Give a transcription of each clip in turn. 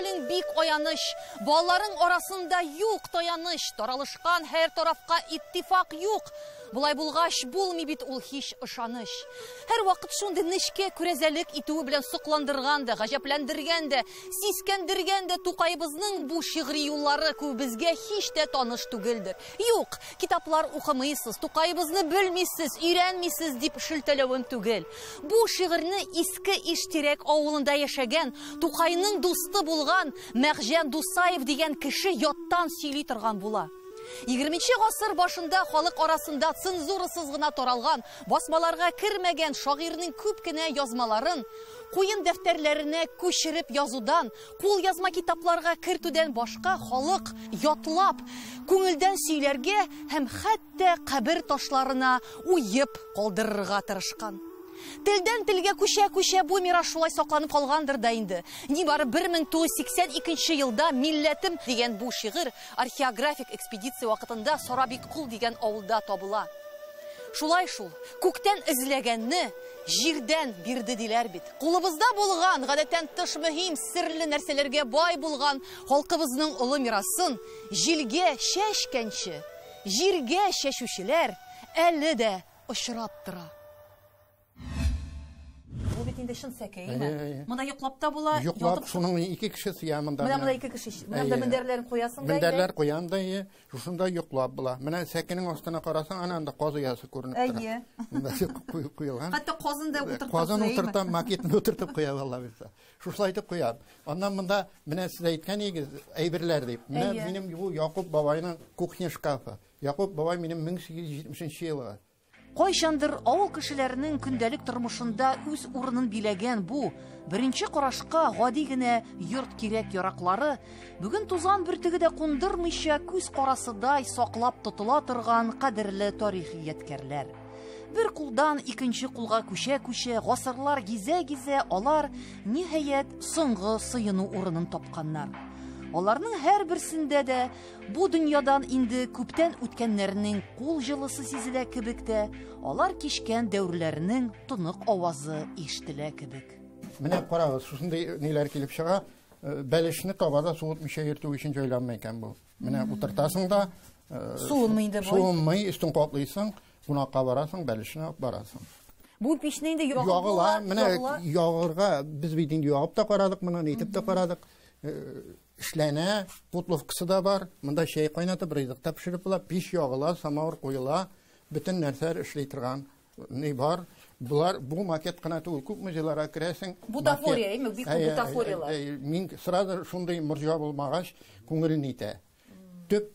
хәлең бик аяныш. Балларың арасында юк таyaныш. Таралышкан һәр тарафка иттифак юк. Булай булгач булмый бит ул һич ышаныш. Һәр вакыт шундый нечкә күрәзәлек итүе белән сокландырган да, гаҗәпләндергән дә, сискәндергән дә Тукайыбызның бу шигъри юллары күбезгә һич тә таныш түгелдер. Юк, китаплар укымыйсыз, Тукайыбызны белмисез, өйрәнмисез дип шелтәләвем түгел. Бу шигырьне иске Иштирәк авылында яшәгән, Тукайның дусты булган Мәгҗән Дусаев дигән кеше яттан сөйли торган була. 20-нче гасыр башында халык арасында цензурасыз гына таралган, басмаларга кермәгән шагыйрьнең күп кенә язмаларын куен дәфтәрләренә күчереп язудан, кул язма китапларга кертүдән башка халык ятлап, күңелдән сөйләргә һәм хәтта кабер ташларына уеп калдырырга тырышкан. Телдән телгә күчә бу мирас шулай сакланып калгандыр да инде. Нибары 1982 елда Милләтем дигән бу шигырь археографик экспедиция вакытында Сарабик кул дигән авылда табыла. Шулай шул, күктән эзләгәнне җирдән бирде диләр бит. Кулыбызда булган, гадәттән тыш мөһим, серле нәрсәләргә бай булган халкыбызның олы мирасын җилгә чәчкәнче, җиргә чәчүчеләр әле дә очрап тора. Бу бит инде шын сәкәйме? Монда йоклап та була, ятып шуның ике кешесе янында. Монда ике кеше. Монда мендәрләрен куясың да. Мендәрләр куян да, шушында йоклап була. Менә сәкенең астына карасаң, анда казы ясы күренеп тора. Монда куелган. Хәтта казында утыртып. Казын утыртып, макетны утыртып куя алла билсә. Шушылай итеп куя. Аннан монда менә сез әйткән игез әйберләр дип. Менә минем бу Якуб бабайның кухня шкафы. Якуб бабай минем 1870 елга. Кайчандыр авыл кешеләренең көндәлек тормышында үз урынын биләгән бу беренче карашка гади генә йорт кирәк яраклары бүген тузан бөртеге дә кундырмыйча күз карасыдай саклап тотыла торган кадерле тарихи ядкәрләр. Бер кулдан икенче кулга күчә, гасырлар гизә-гизә алар ниһаять соңгы сыену урынын тапканнар. Аларның һәр берсендә дә бу дөньядан инде күптән үткәннәрнең кул җылысы сизелә кебек тә, алар кичкән дәврләрнең тонык авазы ишетелә кебек. Менә карагыз, шушындай ниләр килеп чыга, бәлешне табада суытмыйча йөртү өчен җайланмый икән бу. Менә утыртасың да, суынмый инде бу. Суынмый, өстен каплыйсың, кунакка барасың, бәлешне барасың. Бу пичне инде ягыла, менә ягырга без бит инде ягып та карадык, моны әйтеп тә карадык. Эшләнә, путловкасы да бар. Монда чәй кайнатып, ризык пешереп була, пич ягыла, самавыр куела, бөтен нәрсә эшли торган ни бар. Булар бу макет кына түгел, күп музейларга керәсең. Бутафория, әйме, бик күп бутафориялар. Мин сразу шундый морҗа булмагач, күңелен итә. Төп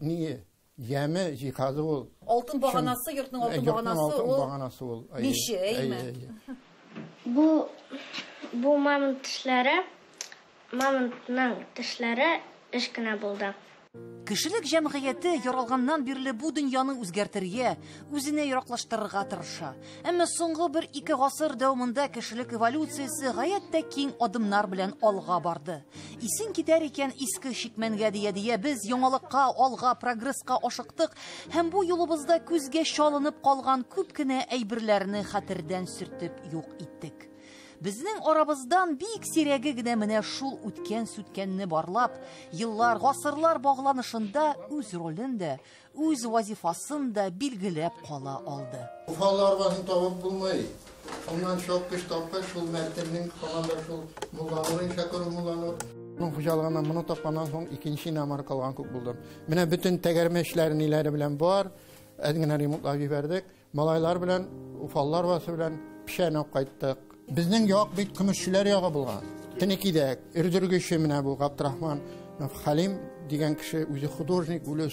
ни яме җиһазы ул. Алтын баганасы, йортның алтын баганасы ул. Бише, әйме. Бу мамонт тешләре, мамонтның тешләре эшкенә булды. Кешелек җәмгыяте яралганнан бирле бу дөньяны үзгәртергә, үзенә яраклаштырырга тырыша. Әмма соңгы 1-2 гасыр дәвамында кешелек эволюциясе гаять тә киң адымнар белән алга барды. Исен китәр икән иске шикмәнгә дия без яңалыкка, алга, прогресска ашыктык һәм бу юлыбызда күзгә чалынып калган күп кенә әйберләрне хәтердән сөртеп юк иттек. Безнең арабыздан бик сирәге генә менә шул үткән-сүткәнне барлап, еллар, гасырлар багланышында үз ролен дә, үз вазифасын да билгеләп кала алды. Уфалар арбасын табып булмый. Оннан шок кеш тапкан шул мәртәбнең калганда шул муллаларын шәкер муллалар. Моның хуҗалыгыннан моны тапканнан соң икенче намар калган күп булды. Менә бөтен тәгәрмә эшләре ниләре белән бар, әдгенә ремонтлап җибәрдек. Малайлар белән, уфаллар арбасы белән пешәнеп кайттык. Безнең як бит көмешчеләр ягы булган. Тенекидә үрдергече менә бу Габдрахман Халим дигән кеше үзе художник, үзе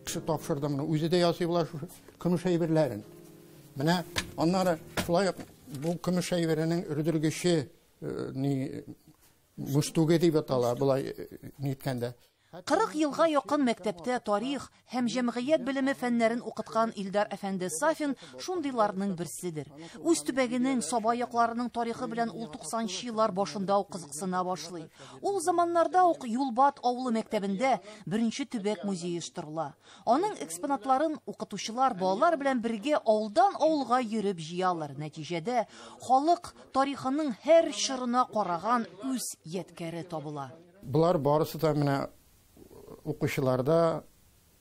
кеше тапшырды моны. Үзе дә ясый була шу көмеш әйберләрен. Менә аннары шулай бу көмеш әйберенең үрдергече ни муштуге дип атала, булай ниткәндә. 40 елга якын мәктәптә тарих һәм җәмгыять белеме фәннәрен укыткан Илдар әфәнде Сафин шундыйларның берседер. Үз төбәгенең Саба якларының тарихы белән ул 90нчы еллар башында ук кызыксына башлый. Ул заманнарда ук Юлбат авылы мәктәбендә беренче төбәк музее оештырыла. Аның экспонатларын укытучылар балалар белән бергә авылдан авылга йөреп җыялар. Нәтиҗәдә халык тарихының һәр чорына караган үз ядкәре табыла. Bular barысы da менә укучыларда,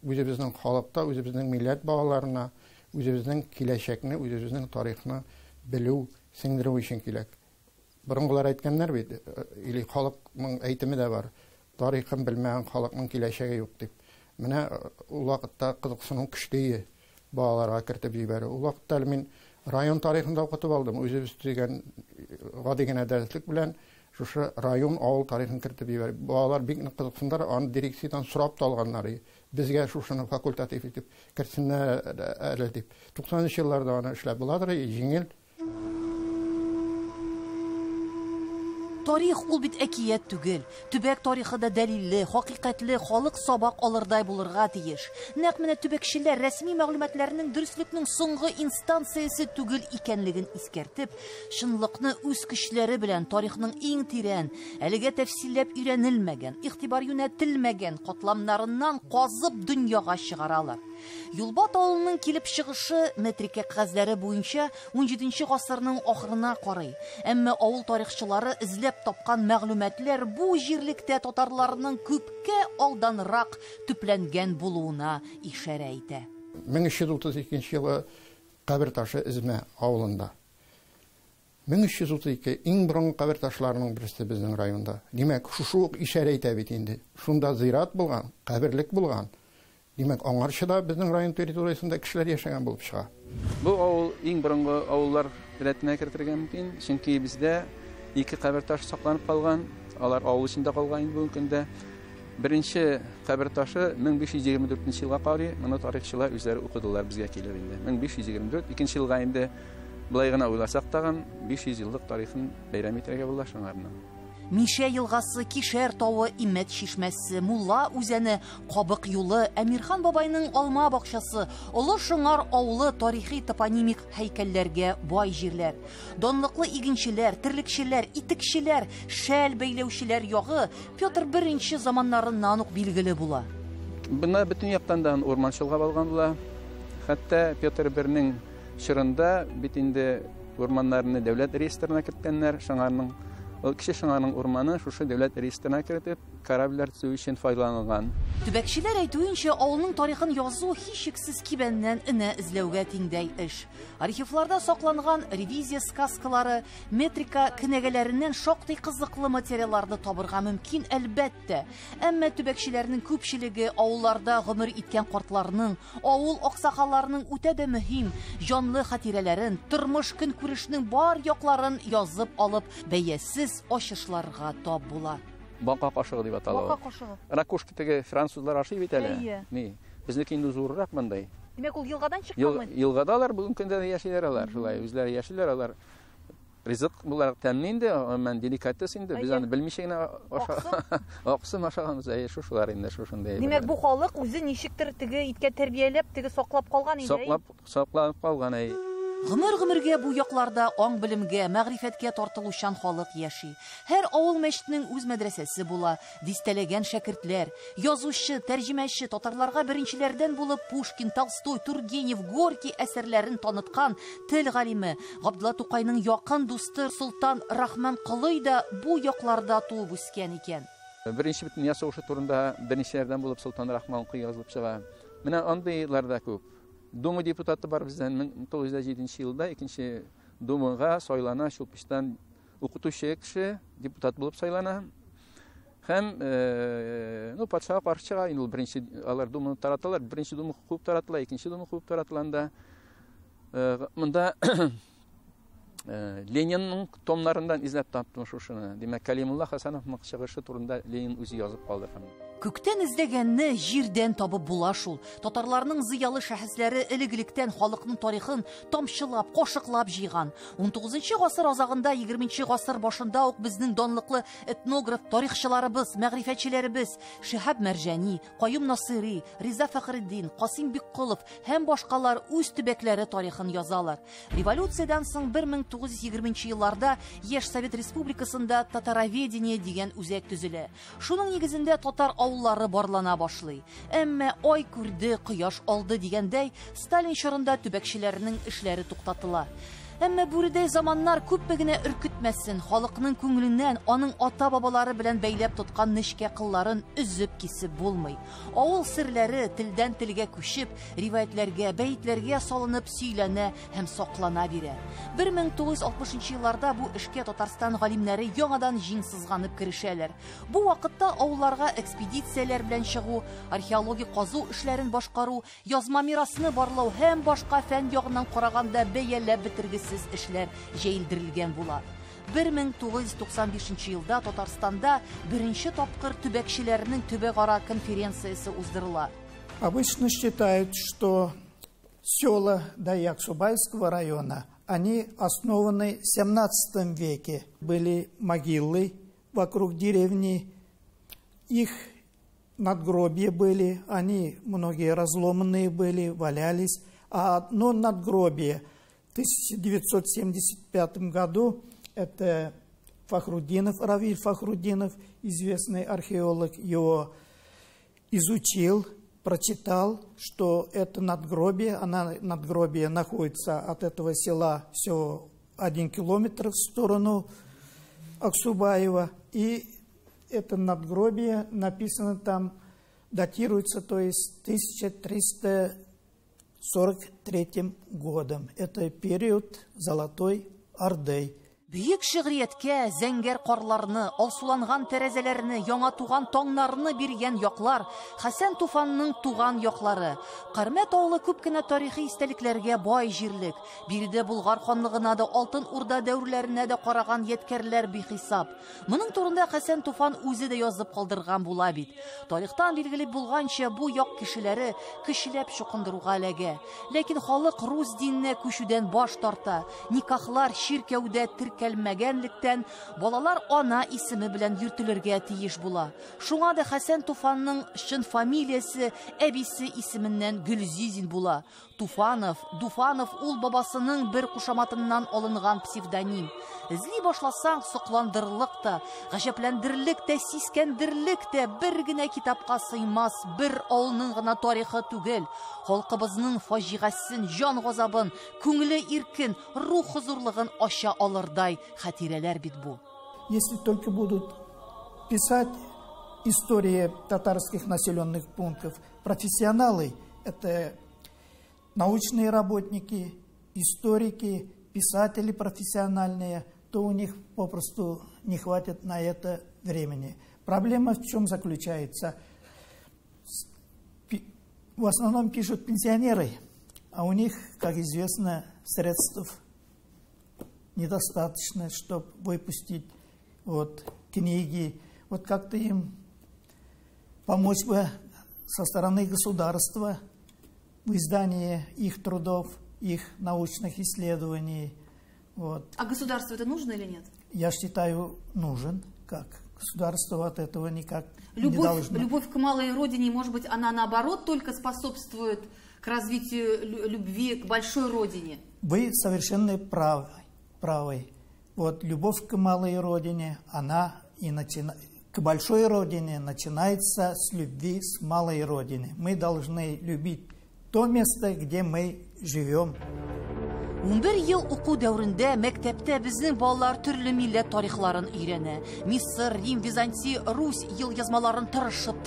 үзебезнең халыкта, үзебезнең милләт балаларына, үзебезнең киләчәкне, үзебезнең тарихны белү, сеңдерү өчен кирәк. Борынгылар әйткәннәр бит, или халыкның әйтеме дә бар. Тарихын белмәгән халыкның киләчәге юк дип. Менә ул вакытта кызыксыну көчле балаларга кертеп җибәрә. Ул вакытта мин район тарихында укытып алдым. Үзебез дигән гади генә дәреслек белән шушы район авыл тарихын кертеп җибәрә. Балалар бик нык кызыксындар, аны дирекциядән сорап та алганнар. Безгә шушыны факультатив итеп кертсеннәр әле дип. 90нчы елларда аны эшләп буладыр, җиңел. Тарих ул бит әкият түгел. Төбәк тарихы да дәлилле, хакыйкатьле, халык сабак алырдай булырга тиеш. Нәкъ менә төбәкчеләр рәсми мәгълүматларның дөреслекнең соңгы инстанциясе түгел икәнлеген искәртеп, чынлыкны үз көчләре белән тарихның иң тирән, әлегә тәфсилләп өйрәнелмәгән, игътибар юнәтелмәгән катламнарыннан казып дөньяга чыгаралар. Юлбат авылының килеп чыгышы метрика кәгазьләре буенча 17нче гасырның ахырына карый. Әмма авыл тарихчылары эзләп тапкан мәгълүматлар бу җирлектә татарларның күпкә алданрак төпләнгән булуына ишарә итә. 1332 елы кабер ташы Измә авылында. 1332 иң борынгы кабер ташларының берсе безнең районда. Димәк, шушы ишарә итә бит инде. Шунда зират булган, каберлек булган. Димәк, аңарчыда безнең район территориясендә кешеләр яшәгән булып чыга. Бу авыл иң борынгы авыллар рәтенә кертергән мөмкин, чөнки бездә ике кабер ташы сакланып калган, алар авыл эчендә калган инде бүгенге көндә. Беренче кабер ташы 1524 елга карый, моны тарихчылар үзләре укыдылар безгә килер инде. 1524, икенче елга инде булай гына уйласак тагын 500 еллык тарихын бәйрәм итәргә була шуңарның. Мише елгасы, Кишәр тавы, Имәт чишмәсе, Мулла үзәне, Кабык юлы, Әмирхан бабайның алма бакчасы, Олы Шыңар авылы тарихи топонимик һәйкәлләргә бай җирләр. Данлыклы игенчеләр, терлекчеләр, итекчеләр, шәл бәйләүчеләр ягы Петр I заманнарыннан ук билгеле була. Бuna bütün яктан урманчылыга алган була. Хәтта Петр I-ның чорында бит инде урманнарны дәүләт реестрына керткәннәр, шуңарның кеше шуңарның урманы шушы дәүләт реестрына кертеп, корабльләр төзү өчен файдаланган. Төбәкчеләр әйтүенчә, авылның тарихын язу һичшиксез кибәннән энә эзләүгә тиңдәй эш. Архивларда сакланган ревизия сказкалары, метрика кенәгәләреннән шактый кызыклы материалларны табырга мөмкин, әлбәттә. Әмма төбәкчеләрнең күпчелеге авылларда гомер иткән картларның, авыл аксакалларының үтә дә мөһим җанлы хатирәләрен, тормыш көнкүрешнең бар якларын язып алып, бәясез ачышларга тап була. Бака кашыгы дип атала. Бака кашыгы. Ракушка теге французлар ашый бит әле. Ни, безнеке инде зуррак мондай. Димәк, ул елгадан чыкканмы? Елгадалар бүгенге көндә яшиләр алар, шулай үзләре яшиләр алар. Ризык буларак тәмин инде, мен деликатес инде, без аны белмичә генә аксым ашаганбыз, шушылар инде шушындай. Димәк, бу халык үзе ничектер теге иткә тәрбияләп, теге саклап калган инде. Саклап калган. Гомер-гомергә бу якларда аң белемгә, мәгърифәткә тартылучан халык яши. Һәр авыл мәчетенең үз мәдрәсәсе була, дистәләгән шәкертләр, язучы, тәрҗемәче татарларга беренчеләрдән булып Пушкин, Толстой, Тургенев, Горький әсәрләрен таныткан тел галиме Габдулла Тукайның якын дусты Солтан Рахман Кылый да бу якларда туып үскән икән. Беренче бөтен ясаучы турында беренчеләрдән булып Солтан Рахман Кылый язылып чыга. Менә андыйларда күп. Дума депутаты бар бездән 1907 елда 2нче Думага сайлана, Чулпыштан укытучы кеше депутат булып сайлана. Һәм патшага каршы чыга, инде беренче алар Думаны тараталар, беренче Дума хуп таратыла, 2нче Дума хуп таратылганда монда Ленинның томнарындан изләп таптым шушыны. Димәк, Калимулла Хасановның чыгышы турында Ленин үзе язып калдырган. Күктән эзләгәнне җирдән табып була шул. Татарларның зыялы шәхесләре элек-электән халыкның тарихын тамчылап, кашыклап җыйган. 19 гасыр азагында, 20 гасыр башында ук безнең данлыклы этнограф, тарихчыларыбыз, мәгърифәтчеләребез Шиһаб Мәрҗани, Каюм Насыйри, Риза Фәхретдин, Касим Бикколов һәм башкалар үз төбәкләре тарихын язалар. Революциядән соң 1920 елларда Яшь Совет Республикасында татароведение дигән үзәк төзелә. Шуның нигезендә татар авыллары барлана башлый. Әмма ай күрде, кояш алды дигәндәй, Сталин чорында төбәкчеләрнең эшләре туктатыла. Әмма бүредәй заманнар күпме генә өркетмәсен, халыкның күңеленнән аның ата-бабалары белән бәйләп тоткан нечкә кылларын үзеп кисеп булмый. Авыл серләре телдән телгә күчеп, риваятләргә, бәйтләргә салынып сөйләнә һәм саклана бирә. 1960 елларда бу эшкә Татарстан галимнәре яңадан җиң сызганып керешәләр. Бу вакытта авылларга экспедицияләр белән чыгу, археологик казу эшләрен башкару, язма мирасны барлау һәм башка фән ягыннан караганда бәяләп бетергесез эшләр җәелдерелгән була. 1995 елда Татарстанда беренче тапкыр төбәкчеләрнең төбәк-ара конференциясе уздырыла. Обычно считают, что села Даяксубайского района, они основаны в 17 веке. Были могилы вокруг деревни, их надгробия были, они многие разломанные были, валялись. А одно надгробие в 1975 году, это Фахруддинов, Равиль Фахруддинов, известный археолог, его изучил, прочитал, что это надгробие находится от этого села всего 1 километр в сторону Аксубаева. И это надгробие написано там, датируется, то есть 1343 годом. Это период Золотой Орды. Бүйек шигърияткә зәңгәр карларны, алсуланган тәрәзәләрне, яңа туган таңнарны биргән яклар Хәсән Туфанның туган яклары. Кәрмәт авылы күп кенә тарихи истәлекләргә бай җирлек. Биредә Булгар ханлыгына да, Алтын Урда дәврләренә дә караган яткәрләр бихисап. Моның турында Хәсән Туфан үзе дә язып калдырган була бит. Тарихтан билгеле булганча, бу як кешеләре көчләп чукындыруга эләгә. Ләкин халык рус диненә күчүдән баш тарта. Никахлар чиркәүдә кәлмәгәнлектән балалар ана исеме белән йөртелергә тиеш була. Шуңа да Хәсән Туфанның чын фамилиясе әбисе исеменнән Гөлзизин була. Дуфанов ул бабасының бер кушаматыннан алынган псевдоним. Эзли башласаң, сокландырырлык та, гаҗәпләндерерлек тә, сискәндерерлек тә бер генә китапка сыймас, бер авылның гына тарихы түгел. Халкыбызның фаҗигасын, җан газабын, күңеле иркен, рух хузурлыгын ача алырдай хатирәләр бит бу. Если только будут писать истории татарских населенных пунктов профессионалы, это научные работники, историки, писатели профессиональные, то у них попросту не хватит на это времени. Проблема в чем заключается? В основном пишут пенсионеры, а у них, как известно, средств недостаточно, чтобы выпустить книги. Вот как-то им помочь бы со стороны государства в издании их трудов, их научных исследований. А государству это нужно или нет? Я считаю, нужен. Как? Государство от этого никак не должно. Любовь к малой родине, может быть, она наоборот только способствует к развитию любви к большой родине? Вы совершенно правы. Любовь к малой родине, она к большой родине начинается с любви с малой родины. Мы должны любить то место, где мы живем. 11 ел уку дәврендә мәктәптә безнең балалар төрле милләт тарихларын өйрәнә. Мисыр, Рим, Византия, Рус ел язмаларын тырышып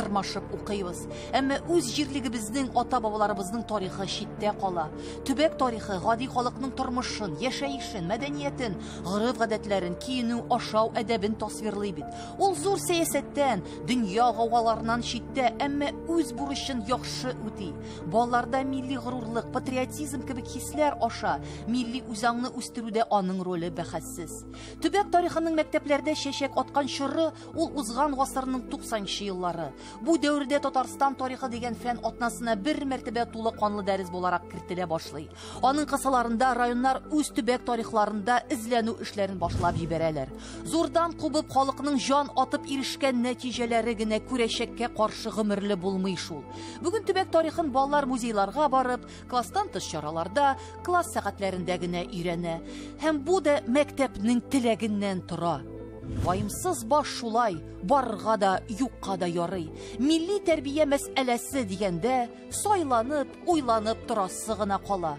укыйбыз. Әмма үз җирлегебезнең ата-бабаларыбызның тарихы читтә кала. Төбәк тарихы гади халыкның тормышын, яшәешен, мәдәниятен, гореф-гадәтләрен, киенү, ашау әдәбен тасвирлый бит. Ул зур сәясәттән, дөнья гаваларынан читтә, әмма үз бурычын яхшы үти. Балаларда милли горурлык, патриотизм кебек хисләр аша Milli үзаңны үстерүдә аның роле бәхәссез. Төбәк тарихының мәктәпләрдә чәчәк аткан чоры ул узган гасырның 90-нчы еллары. Бу дәвердә Татарстан тарихы дигән фән атнасына бер мәртәбә тулы канлы дәрес буларак кертелә башлый. Аның кысаларында районнар үз төбәк тарихларында эзләнү эшләрен башлап җибәрәләр. Зурдан кубып халыкның жан атып ирешкән нәтиҗәләре генә күрәчәккә каршы гомерле булмый шул. Бүген төбәк тарихын балалар музейларга барып, класстан тыш чараларда, класс сәгатьләрендә генә өйрәнә. Һәм бу да мәктәпнең теләгеннән тора. Ваемсыз баш шулай, барга да, юкка да ярый. Милли тәрбия мәсьәләсе дигәндә, сайланып, уйланып торасы гына кала.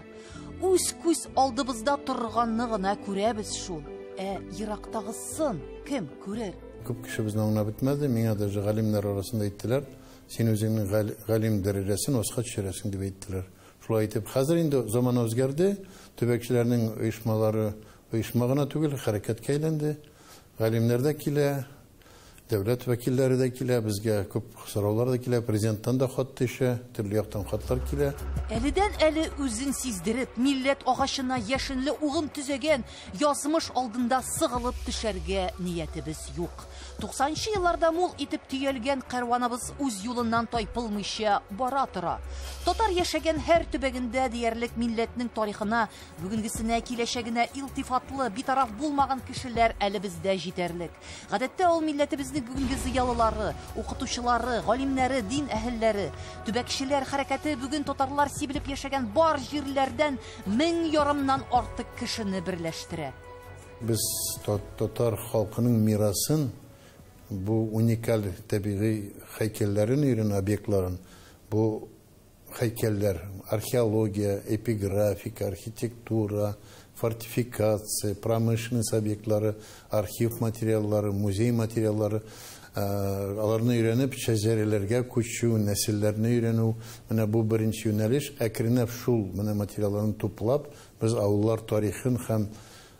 Үз күз алдыбызда торганны гына күрәбез шул. Ерактагысын кем күрер? Күп кеше безне аңлап бетмәде. Миңа даже галимнәр арасында әйттеләр, син үзеңнең галим дәрәҗәсен оска төшерәсең дип әйттеләр. Шулай итеп, хәзер инде заман үзгәрде, төбәкчеләрнең оешмалары оешма гына түгел, хәрәкәткә әйләнде. Галимнәр дә килә, дәүләт вәкилләре дә килә, безгә күп сораулар да килә, президенттан да хат төшә, төрле яктан хатлар килә. Әледән-әле үзен сиздереп, милләт агачына яшенле угын төзәгән язмыш алдында сыгылып төшәргә ниятебез юк. 90-нчы елларда мул итеп төялгән кәрваныбыз үз юлыннан тайпылмыйча бара тора. Татар яшәгән һәр төбәгендә диярлек милләтнең тарихына, бүгенгесенә, киләчәгенә илтифатлы, битараф булмаган кешеләр әле бездә җитәрлек. Гадәттә ул милләтебезнең бүгенге зыялылары, укытучылары, галимнәре, дин әһелләре, төбәкчеләр хәрәкәте бүген татарлар сибелеп яшәгән бар җирләрдән 1000 ярымнан артык кешене берләштерә. Без татар халкының мирасын, бу уникаль табигый һәйкәлләрен өйрәнү объектларын, бу һәйкәлләр, археология, эпиграфика, архитектура, фортификация, промышленность объектлары, архив материаллары, музей материаллары, аларны өйрәнеп, шәҗәрәләргә күчү, нәселләрне өйрәнү, менә бу беренче юнәлеш. Әкренләп шул менә материалларны туплап, без авыллар тарихын һәм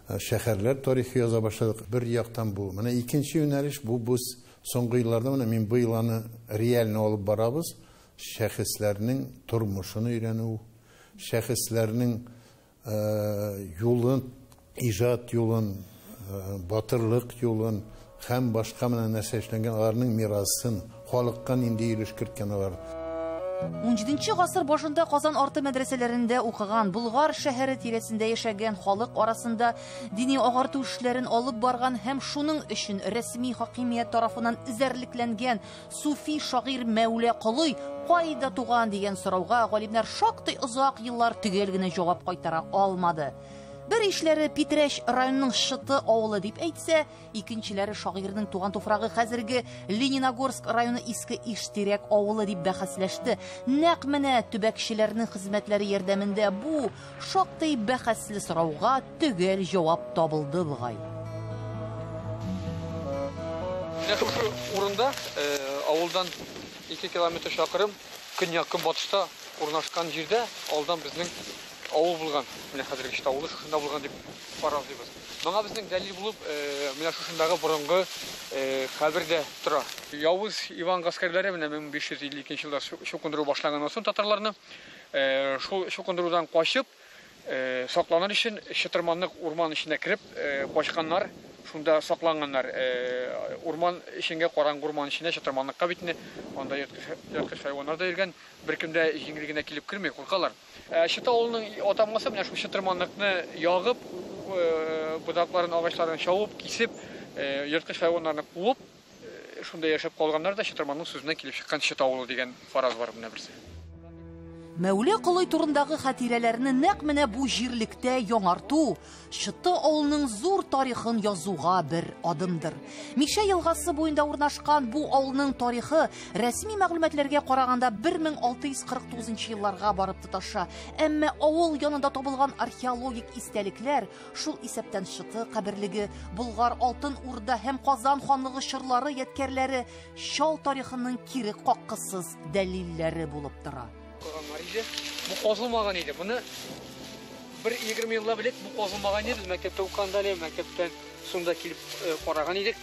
шәһәрләр тарихы яза башладык. Бер яктан бу. Менә икенче юнәлеш бу без соңгы елларда менә мин бу елны реально алып барабыз. Шәхесләрнең тормышын өйрәнү, шәхесләрнең юлын, иҗат юлын, батырлык юлын һәм башка менә нәрсә эшләнгән аларның мирасын, халыкка нинди өлеш керткән алар. 17-нче гасыр башында Казан арты мәдрәсәләрендә укыган, Болгар шәһәре тирәсендә яшәгән халык арасында дини агарту эшләрен алып барган һәм шуның өчен рәсми хакимият тарафыннан изәрлекләнгән суфи шагыйрь Мәүлә Колый кайда туган дигән сорауга галимнәр шактый озак еллар төгәл генә җавап кайтара алмады. Бер ишләре Питрәч районының Шыты авылы дип әйтсә, икенчеләре шагыйрьнең туган туфрагы хәзерге Лениногорск районы Иске Иштирәк авылы дип бәхәсләште. Нәкъ менә төбәкчеләрнең хезмәтләре ярдәмендә бу шактый бәхәсле сорауга төгәл җавап табылды бугай. Шушы урында авылдан 2 километр чакрым көньяк-көнбатышта урнашкан җирдә алдан безнең авыл булган. Менә хәзерге Шыты авылы шушында булган дип фаразлыйбыз. Моңа безнең дәлил булып, менә шушындагы борынгы хәбәрдә тора. Явыз Иван гаскәрләре менә 1552 елда шукындыру башлаганнан соң татарларны шукындырудан качып, сакланыр өчен Чытырманлык урман иченә кирип, качканнар, шунда сакланганнар. Урман иченгә, караңгы урман иченә, Чытырманлыкка битне, анда ерткыч хайваннар да йөргән, беркемдә җиңелгенә килеп кирмәй, куркалар. Шыты авылының атамасы менә шу Чытырманлыкны ягып, будакларын, агачларын чавып, кисеп, ерткыч хайваннарны куып, шунда яшәп калганнар да Чытырманның сүзенә килеп чыккан Шыты авылы дигән фараз бар менә берсе. Мәүлә Колый турындагы хатирәләрне нәкъ менә бу җирлектә яңарту Шыты авылының зур тарихын язуга бер адымдыр. Миша елгасы буенда урнашкан бу авылның тарихы рәсми мәгълүматларга караганда 1649 елларга барып тоташа. Әмма авыл янында табылган археологик истәлекләр шул исәптән Шыты каберлеге, Болгар алтын урда һәм Казан ханлыгы чорлары ядкәрләре Чал тарихының кире каккысыз дәлилләре булып тора. Bu qazılmagan idi. Bunu bir 20 yılda bilek bu qazılmagan idi. Biz məktəbdə oxuyanda, məktəbdən sonda kilib qaragan idik.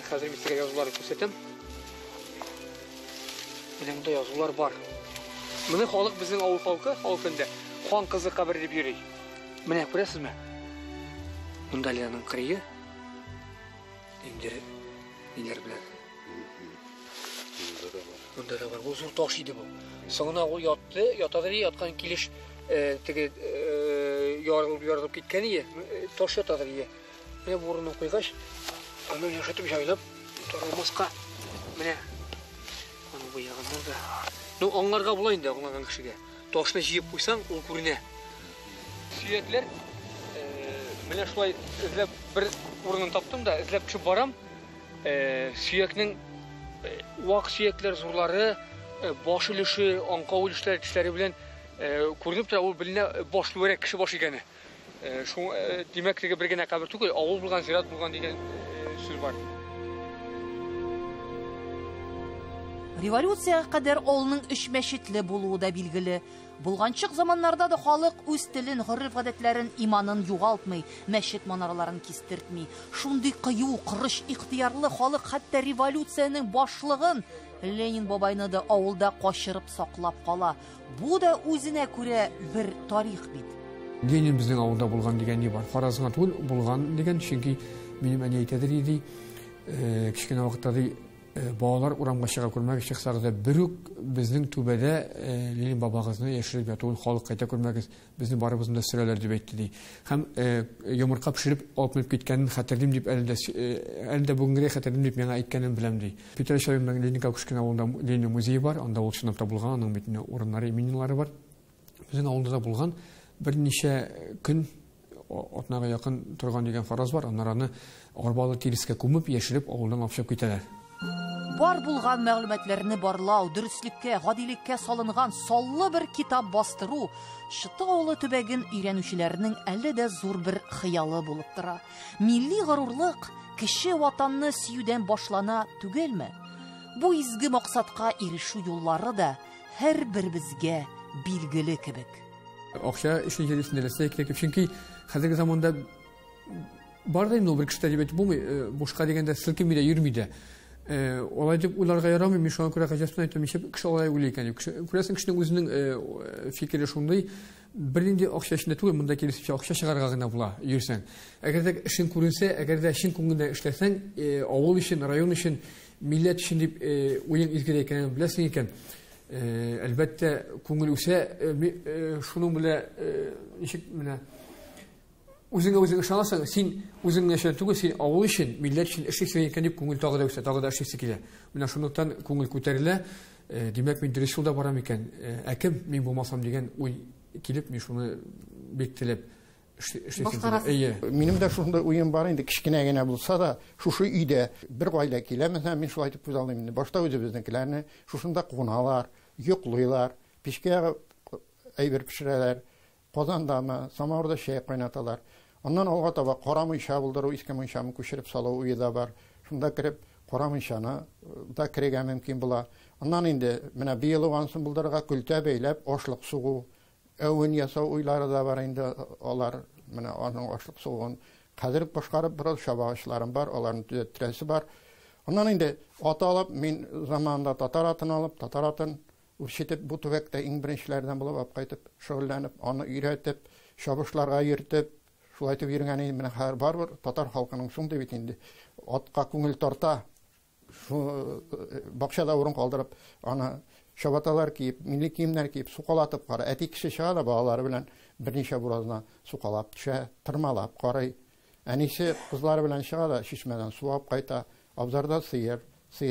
Hazır sizə yazıları göstərim. Bunda yazılar var. Bunu xalq bizim avul xalqı halkında Xan qızı qəbri deyib yürüyür. Менә күрәсезме? Мундаларның кырые ниләр белән. Монда да бар. Бу зур таш иде бу. Соңына ул ятты, ятадыр, яткан килеш теге ярылып киткән иде. Таш ятадыр иде. Менә бу урынны куйгач, аны яшатып җайлап таралмаска. Менә аны бу ягыннан да. Ну, аңларга була инде, аңлаган кешегә. Ташны җыеп куйсаң, ул күренә. Сөякләр менә шулай эзләп бер урынын таптым да, эзләп төшеп барам. Сөякнең вак сөякләр зурлары, баш өлеше, аңкау өлешләре тешләре белән күренеп тора, ул беленә башлырак кеше баш икәне. Шу димәк теге бер генә кабер түгел, авыл булган, зират булган дигән сүз бар. Революцияга кадәр авылның 3 мәчетле булуы да билгеле. Булганчык заманнарда да халык үз телен, гореф-гадәтләрен, иманын югалтмый, мәчет манараларын кистертми. Шундый кыю, кырыш, ихтиярлы халык хәтта революциянең башлыгын Ленин бабайны да авылда качырып саклап кала. Бу да үзенә күрә бер тарих бит. Ленин безнең авылда булган дигән ни бар. Фаразга түгел булган дигән, чөнки минем әни әйтәдер иде, кичкенә вакытта балалар урамга чыга күрмәгез, чыксагыз бер үк безнең түбәдә Ленин бабагызны яшереп ятуын халык кайта күрмәгез, безнең барыбызны да сөрәләр дип әйтте ди. Һәм йомырка пешереп алып менеп киткәнен хәтерлим дип әлдә бүгенгә хәтерлим дип миңа әйткәнен беләм ди. Питер Шоймның Ленинга кичкенә авылда Ленин музее бар, анда ул чынлап та булган, аның битенә урыннары, именлары бар. Безнең авылда да булган берничә көн атнага якын торган дигән фараз бар. Аннары аны арбалы тирискә күмеп яшереп авылдан алып чыгып китәләр. Бар булган мәгълүматларны барлау, дөреслеккә, гадилеккә салынган саллы бер китап бастыру Шыты авылы төбәген өйрәнүчеләрнең әле дә зур бер хыялы булып тора. Милли горурлык кеше ватанны сөюдән башлана түгелме? Бу изге максатка ирешү юллары да һәрберебезгә билгеле кебек. Акча эшне җиресендә ләсәкәп, чөнки хәзерге заманда бар да инде бер кеше дибет булмый, бушка дигәндә силкеми дә йөрми дә. Олай дип уйларга ярамый, мин шуңа күрә хаҗасын әйтәм, кеше алай уйлый икән. Күрәсең, кешенең үзенең фикере шундый, бернинди акча эшендә түгел, монда килеп акча чыгарга гына була йөрсәң. Әгәр дә эшең күренсә, әгәр дә чын күңелдә эшләсәң, авыл өчен, район өчен, милләт өчен дип уен изгедә икәнен беләсең икән. Әлбәттә, күңел үсә, шуның белән ничек менә үзеңә ышанасың, син үзеңне өчен түгел, син авыл өчен, милләт өчен эшлисең икән дип күңел тагы да үсә, тагы да эшлисе килә. Менә шунлыктан күңел күтәрелә. Димәк, мин дөрес юлда барам икән. Кем мин булмасам дигән уй килеп, мин шуны бик теләп эшлисем. Минем дә шунда уем бар инде, кичкенә генә булса да, шушы өйдә бер гаилә килә, менә мин шулай дип күзаллыйм инде. Башта үзебезнекеләрне шушында куналар, йоклыйлар, пешкә әйбер пешерәләр, казандамы, самавырда чәй кайнаталар. Ondan alga taба кара мыйша булдыру, иске мыйшаны күчереп салу уйда бар. Шунда кирип кара мыйшаны да кирегә мөмкин була. Ondan инде менә быел ансын булдырга күлтә бәйләп ашлык сугу, әвен ясау уйлары да бар инде. Алар менә аның ашлык сугын кадер башкарып бер шабашларым бар, аларның төзәттерәсе бар. Ondan инде ата алып, мин заманында татар атын алып, татар атын үрчетеп бу төбәктә иң беренчеләрдән булып алып кайтып, шөгыльләнеп, аны өйрәтеп, шабышларга йөртеп шулай итеп йөргән инде, менә һәр бар татар халкының шундый бит инде. Атка күңел тарта, шу бакчада урын калдырып, аны шабаталар киеп, милли киемнәр киеп, сукалатып кара. Әти кеше чыга да балалары белән берничә буразна сукалап төшә, тырмалап карый. Әнисе кызлары белән чыга да чишмәдән су алып кайта, абзарда сыер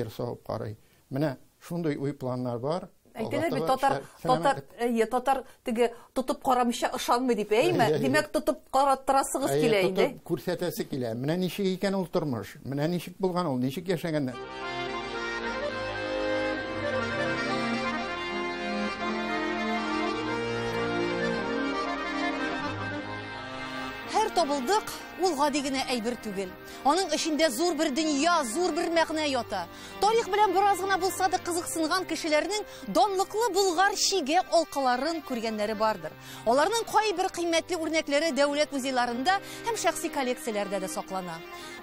савып карый. Менә шундый уй планнар бар. Әйтәләр бит татар теге тотып карамыйча ышанмый дип әйме? Димәк тотып караттырасыгыз килә инде. Күрсәтәсе килә. Менә ничек икән ул тормыш? Менә ничек булган ул? Ничек яшәгәннәр? Һәр табылдык ул гади генә әйбер түгел. Аның эчендә зур бер дөнья, зур бер мәгънә ята. Тарих белән бераз гына булса да кызыксынган кешеләрнең данлыклы Болгар шигә алкаларын күргәннәре бардыр. Аларның кайбер кыйммәтле үрнәкләре дәүләт музейларында һәм шәхси коллекцияләрдә дә саклана.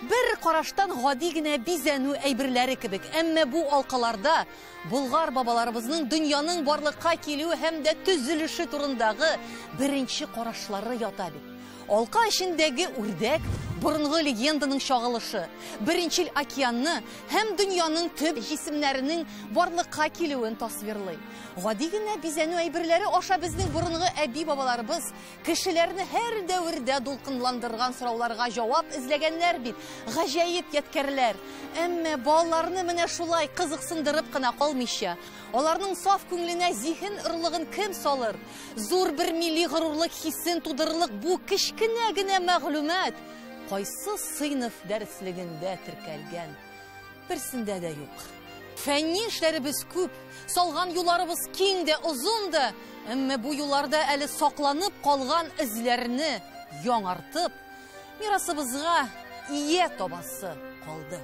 Бер караштан гади генә бизәнү әйберләре кебек, әмма бу алкаларда Болгар бабаларыбызның дөньяның барлыкка килүе һәм дә төзелеше турындагы беренче карашлары ята бит. Алка эчендәге үрдәк, борынгы легенданың чагылышы, Беренчел океанны һәм дөньяның төп җисемнәренең барлыкка килүен тасвирлый. Гади генә бизәнү әйберләре аша безнең борынгы әби-бабаларыбыз кешеләрне һәр дәвердә дулкынландырган сорауларга җавап эзләгәннәр бит. Гаҗәеп яткәрләр. Әмма балаларны менә шулай кызыксындырып кына калмыйча, аларның саф күңеленә зиһен ырлыгын кем салыр? Зур бер милли горурлык хиссен тудырырлык бу кечкенә генә мәгълүмат кайсы сыйныф дәреслегендә теркәлгән? Берсендә дә юк. Фәнни эшләребез күп, салган юлларыбыз киң дә, озын да, әмма бу юлларда әле сакланып калган эзләрне яңартып, мирасыбызга ия табасы калды.